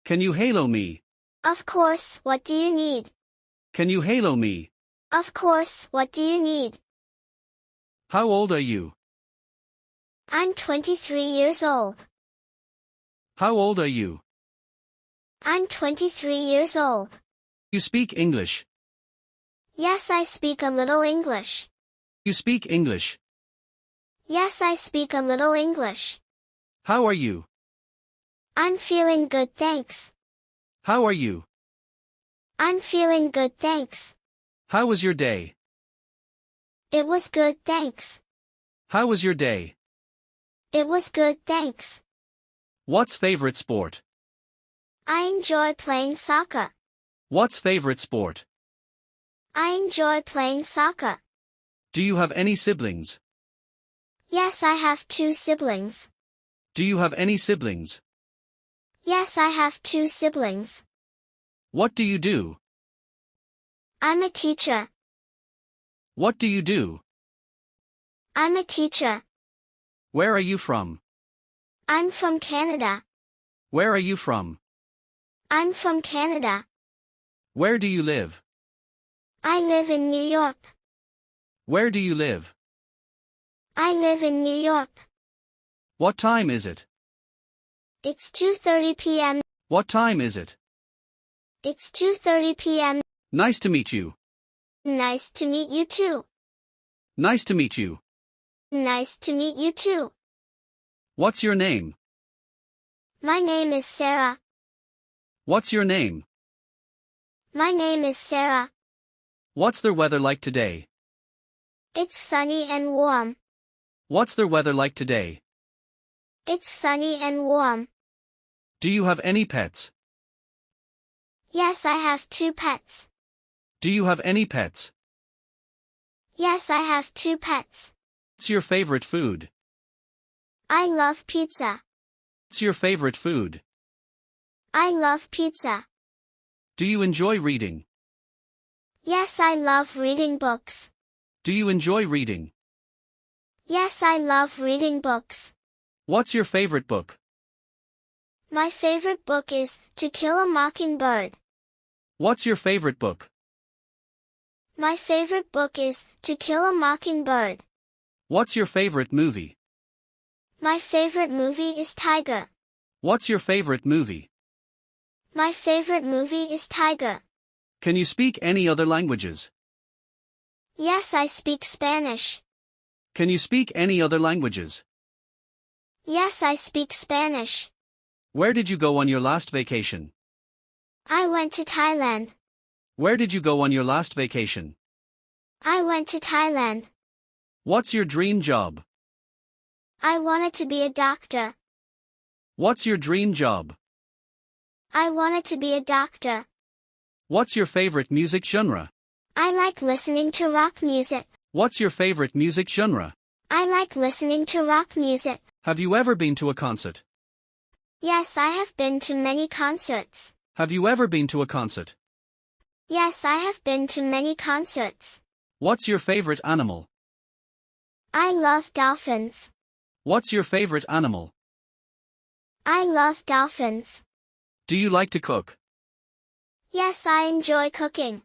Can you halo me? Of course, what do you need? Can you halo me? Of course, what do you need? How old are you? I'm 23 years old. How old are you? I'm 23 years old. You speak English. Yes, I speak a little English. You speak English. Yes, I speak a little English. How are you? I'm feeling good, thanks. How are you? I'm feeling good, thanks. How was your day? It was good, thanks. How was your day? It was good, thanks. What's favorite sport? I enjoy playing soccer. What's favorite sport? I enjoy playing soccer. Do you have any siblings? Yes, I have 2 siblings. Do you have any siblings? Yes, I have 2 siblings. What do you do? I'm a teacher. What do you do? I'm a teacher. Where are you from? I'm from Canada. Where are you from? I'm from Canada. Where do you live? I live in New York. Where do you live? I live in New York. What time is it? It's 2:30 p.m. What time is it? It's 2:30 p.m. Nice to meet you. Nice to meet you too. Nice to meet you. Nice to meet you too. What's your name? My name is Sarah. What's your name? My name is Sarah. What's the weather like today? It's sunny and warm. What's the weather like today? It's sunny and warm. Do you have any pets? Yes, I have 2 pets. Do you have any pets? Yes, I have 2 pets. What's your favorite food? I love pizza. What's your favorite food? I love pizza. Do you enjoy reading? Yes, I love reading books. Do you enjoy reading? Yes, I love reading books. What's your favorite book? My favorite book is To Kill a Mockingbird. What's your favorite book? My favorite book is To Kill a Mockingbird. What's your favorite movie? My favorite movie is Tiger. What's your favorite movie? My favorite movie is Tiger. Can you speak any other languages? Yes, I speak Spanish. Can you speak any other languages? Yes, I speak Spanish. Where did you go on your last vacation? I went to Thailand. Where did you go on your last vacation? I went to Thailand. What's your dream job? I wanted to be a doctor. What's your dream job? I wanted to be a doctor. What's your favorite music genre? I like listening to rock music. What's your favorite music genre? I like listening to rock music. Have you ever been to a concert? Yes, I have been to many concerts. Have you ever been to a concert? Yes, I have been to many concerts. What's your favorite animal? I love dolphins. What's your favorite animal? I love dolphins. Do you like to cook? Yes, I enjoy cooking.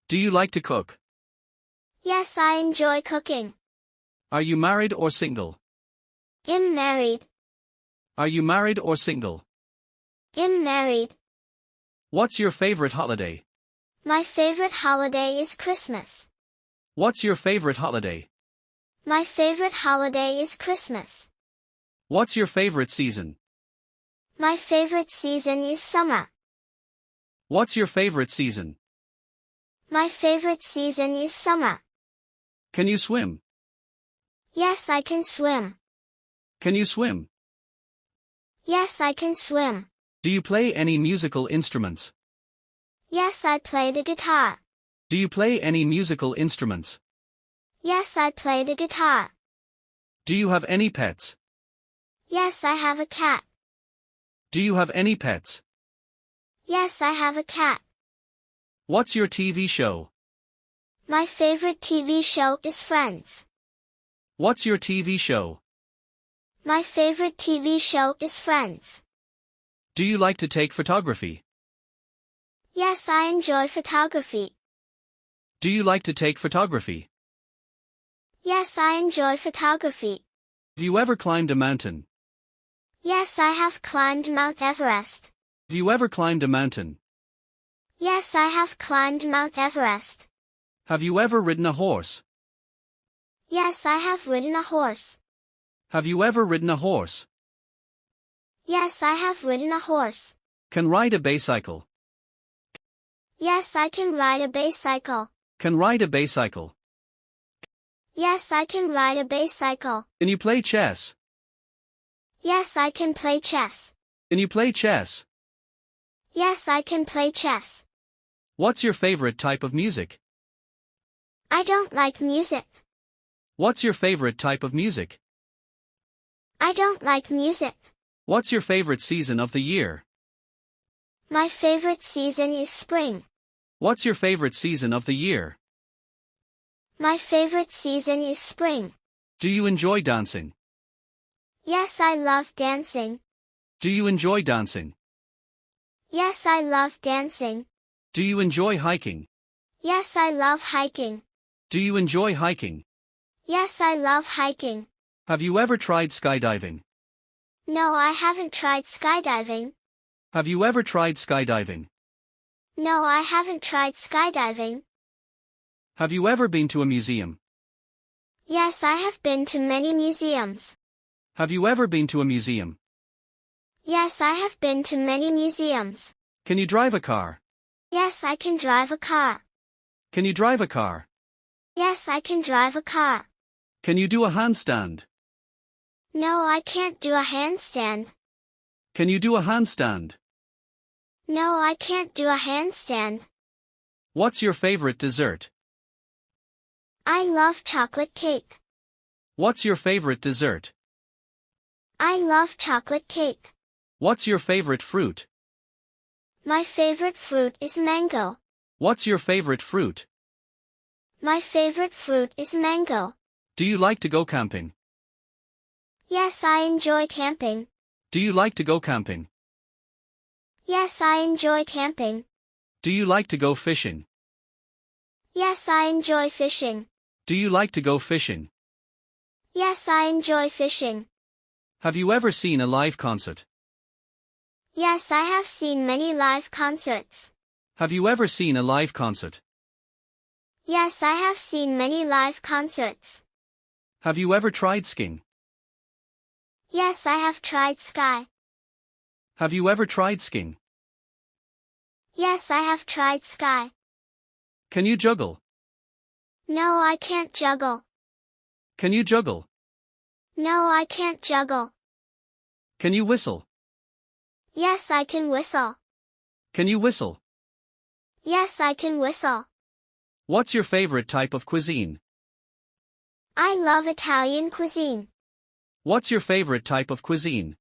Do you like to cook? Yes, I enjoy cooking. Are you married or single? I'm married. Are you married or single? I'm married. What's your favorite holiday? My favorite holiday is Christmas. What's your favorite holiday? My favorite holiday is Christmas. What's your favorite season? My favorite season is summer. What's your favorite season? My favorite season is summer. Can you swim? Yes, I can swim. Can you swim? Yes, I can swim. Do you play any musical instruments? Yes, I play the guitar. Do you play any musical instruments? Yes, I play the guitar. Do you have any pets? Yes, I have a cat. Do you have any pets? Yes, I have a cat. What's your TV show? My favorite TV show is Friends. What's your TV show? My favorite TV show is Friends. Do you like to take photography? Yes, I enjoy photography. Do you like to take photography? Yes, I enjoy photography. Have you ever climbed a mountain? Yes, I have climbed Mount Everest. Have you ever climbed a mountain? Yes, I have climbed Mount Everest. Have you ever ridden a horse? Yes, I have ridden a horse. Have you ever ridden a horse? Yes, I have ridden a horse. Can ride a bicycle. Yes, I can ride a bicycle. Can ride a bicycle. Yes, I can ride a bicycle. Can you play chess? Yes, I can play chess. Can you play chess? Yes, I can play chess. What's your favorite type of music? I don't like music. What's your favorite type of music? I don't like music. What's your favorite season of the year? My favorite season is spring. What's your favorite season of the year? My favorite season is spring. Do you enjoy dancing? Yes, I love dancing. Do you enjoy dancing? Yes, I love dancing. Do you enjoy hiking? Yes, I love hiking. Do you enjoy hiking? Yes, I love hiking. Have you ever tried skydiving? No, I haven't tried skydiving. Have you ever tried skydiving? No, I haven't tried skydiving. Have you ever been to a museum? Yes, I have been to many museums. Have you ever been to a museum? Yes, I have been to many museums. Can you drive a car? Yes, I can drive a car. Can you drive a car? Yes, I can drive a car. Can you do a handstand? No, I can't do a handstand. Can you do a handstand? No, I can't do a handstand. What's your favorite dessert? I love chocolate cake. What's your favorite dessert? I love chocolate cake. What's your favorite fruit? My favorite fruit is mango. What's your favorite fruit? My favorite fruit is mango. Do you like to go camping? Yes, I enjoy camping. Do you like to go camping? Yes, I enjoy camping. Do you like to go fishing? Yes, I enjoy fishing. Do you like to go fishing? Yes, I enjoy fishing. Have you ever seen a live concert? Yes, I have seen many live concerts. Have you ever seen a live concert? Yes, I have seen many live concerts. Have you ever tried skiing? Yes, I have tried ski. Have you ever tried skiing? Yes, I have tried ski. Can you juggle? No, I can't juggle. Can you juggle? No, I can't juggle. Can you whistle? Yes, I can whistle. Can you whistle? Yes, I can whistle. What's your favorite type of cuisine? I love Italian cuisine. What's your favorite type of cuisine?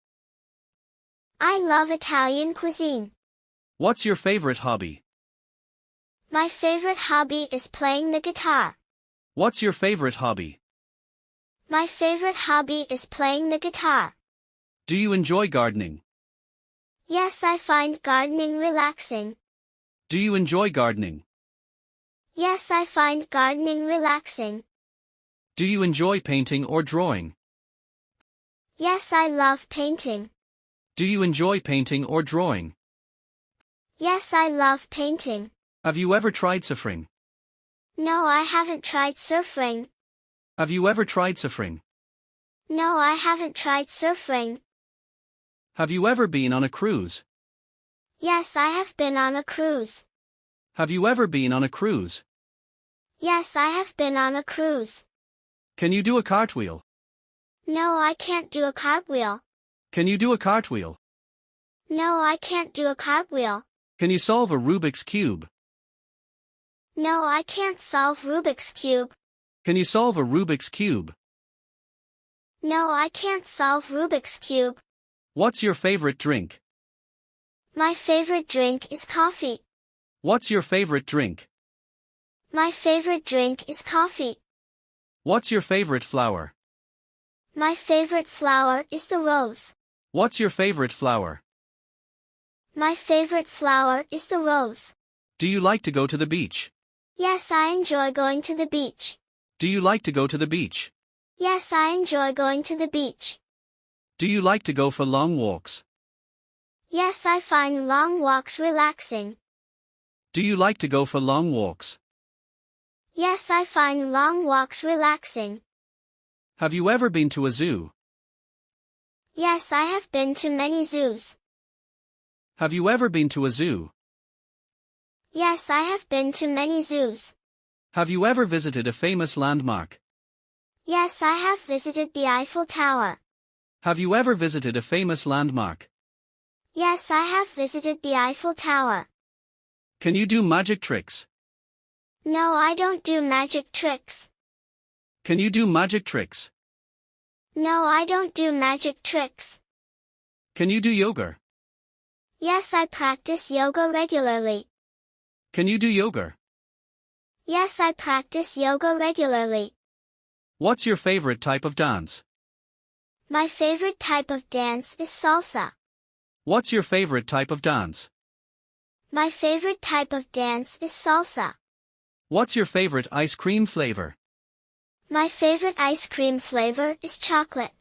I love Italian cuisine. What's your favorite hobby? My favorite hobby is playing the guitar. What's your favorite hobby? My favorite hobby is playing the guitar. Do you enjoy gardening? Yes, I find gardening relaxing. Do you enjoy gardening? Yes, I find gardening relaxing. Do you enjoy painting or drawing? Yes, I love painting. Do you enjoy painting or drawing? Yes, I love painting. Have you ever tried surfing? No, I haven't tried surfing. Have you ever tried surfing? No, I haven't tried surfing. Have you ever been on a cruise? Yes, I have been on a cruise. Have you ever been on a cruise? Yes, I have been on a cruise. Can you do a cartwheel? No, I can't do a cartwheel. Can you do a cartwheel? No, I can't do a cartwheel. Can you solve a Rubik's Cube? No, I can't solve Rubik's Cube. Can you solve a Rubik's Cube? No, I can't solve Rubik's Cube. What's your favorite drink? My favorite drink is coffee. What's your favorite drink? My favorite drink is coffee. What's your favorite flower? My favorite flower is the rose. What's your favorite flower? My favorite flower is the rose. Do you like to go to the beach? Yes, I enjoy going to the beach. Do you like to go to the beach? Yes, I enjoy going to the beach. Do you like to go for long walks? Yes, I find long walks relaxing. Do you like to go for long walks? Yes, I find long walks relaxing. Have you ever been to a zoo? Yes, I have been to many zoos. Have you ever been to a zoo? Yes, I have been to many zoos. Have you ever visited a famous landmark? Yes, I have visited the Eiffel Tower. Have you ever visited a famous landmark? Yes, I have visited the Eiffel Tower. Can you do magic tricks? No, I don't do magic tricks. Can you do magic tricks? No, I don't do magic tricks. Can you do yoga? Yes, I practice yoga regularly. Can you do yoga? Yes, I practice yoga regularly. What's your favorite type of dance? My favorite type of dance is salsa. What's your favorite type of dance? My favorite type of dance is salsa. What's your favorite ice cream flavor? My favorite ice cream flavor is chocolate.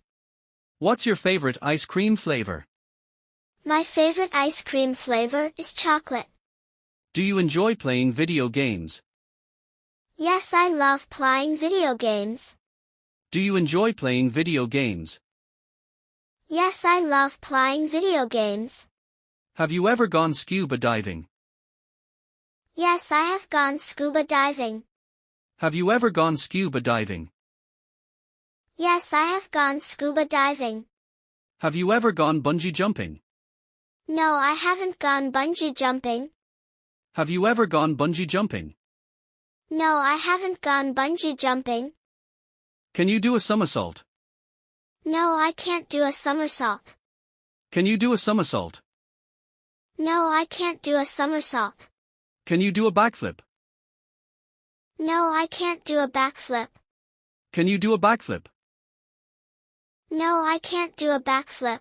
What's your favorite ice cream flavor? My favorite ice cream flavor is chocolate. Do you enjoy playing video games? Yes, I love playing video games. Do you enjoy playing video games? Yes, I love playing video games. Have you ever gone scuba diving? Yes, I have gone scuba diving. Have you ever gone scuba diving? Yes, I have gone scuba diving. Have you ever gone bungee jumping? No, I haven't gone bungee jumping. Have you ever gone bungee jumping? No, I haven't gone bungee jumping. Can you do a somersault? No, I can't do a somersault. Can you do a somersault? No, I can't do a somersault. Can you do a backflip? No, I can't do a backflip. Can you do a backflip? No, I can't do a backflip.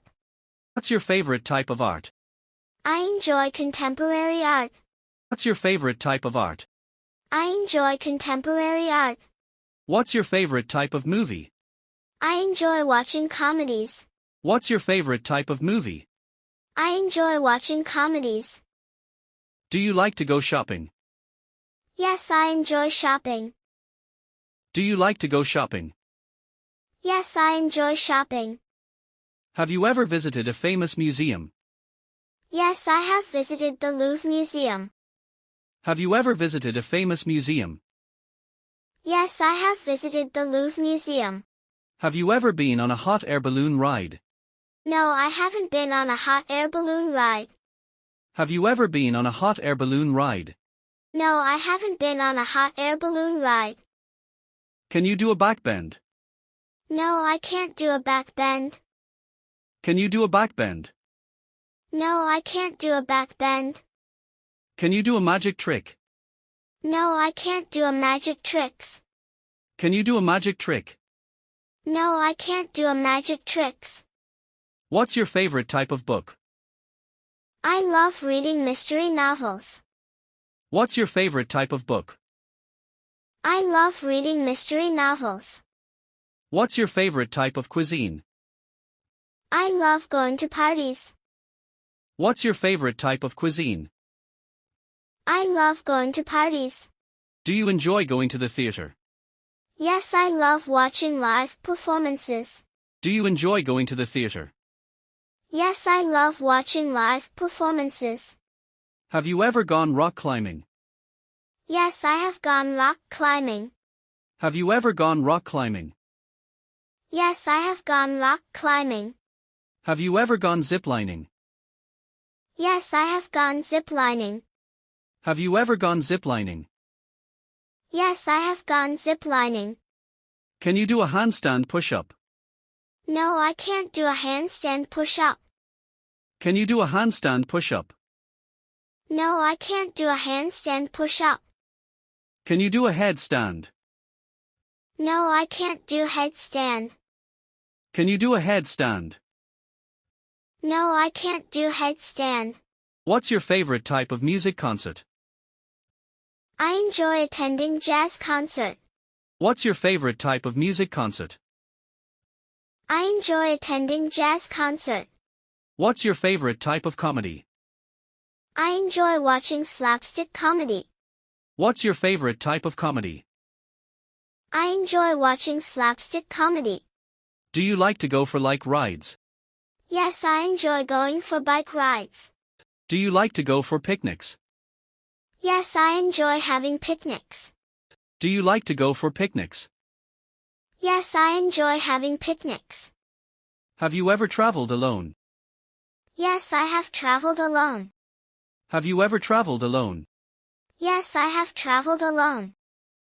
What's your favorite type of art? I enjoy contemporary art. What's your favorite type of art? I enjoy contemporary art. What's your favorite type of movie? I enjoy watching comedies. What's your favorite type of movie? I enjoy watching comedies. Do you like to go shopping? Yes, I enjoy shopping. Do you like to go shopping? Yes, I enjoy shopping. Have you ever visited a famous museum? Yes, I have visited the Louvre Museum. Have you ever visited a famous museum? Yes, I have visited the Louvre Museum. Have you ever been on a hot air balloon ride? No, I haven't been on a hot air balloon ride. Have you ever been on a hot air balloon ride? No, I haven't been on a hot air balloon ride. Can you do a backbend? No, I can't do a backbend. Can you do a backbend? No, I can't do a backbend. Can you do a magic trick? No, I can't do a magic tricks. Can you do a magic trick? No, I can't do a magic tricks. What's your favorite type of book? I love reading mystery novels. What's your favorite type of book? I love reading mystery novels. What's your favorite type of cuisine? I love going to parties. What's your favorite type of cuisine? I love going to parties. Do you enjoy going to the theater? Yes, I love watching live performances. Do you enjoy going to the theater? Yes, I love watching live performances. Have you ever gone rock climbing? Yes, I have gone rock climbing. Have you ever gone rock climbing? Yes, I have gone rock climbing. Have you ever gone ziplining? Yes, I have gone ziplining. Have you ever gone ziplining? Yes, I have gone ziplining. Can you do a handstand push-up? No, I can't do a handstand push-up. Can you do a handstand push-up? No, I can't do a handstand push-up. Can you do a headstand? No, I can't do headstand. Can you do a headstand? No, I can't do headstand. What's your favorite type of music concert? I enjoy attending jazz concert. What's your favorite type of music concert? I enjoy attending jazz concert. What's your favorite type of comedy? I enjoy watching slapstick comedy. What's your favorite type of comedy? I enjoy watching slapstick comedy. Do you like to go for bike rides? Yes, I enjoy going for bike rides. Do you like to go for picnics? Yes, I enjoy having picnics. Do you like to go for picnics? Yes, I enjoy having picnics. Have you ever traveled alone? Yes, I have traveled alone. Have you ever traveled alone? Yes, I have traveled alone.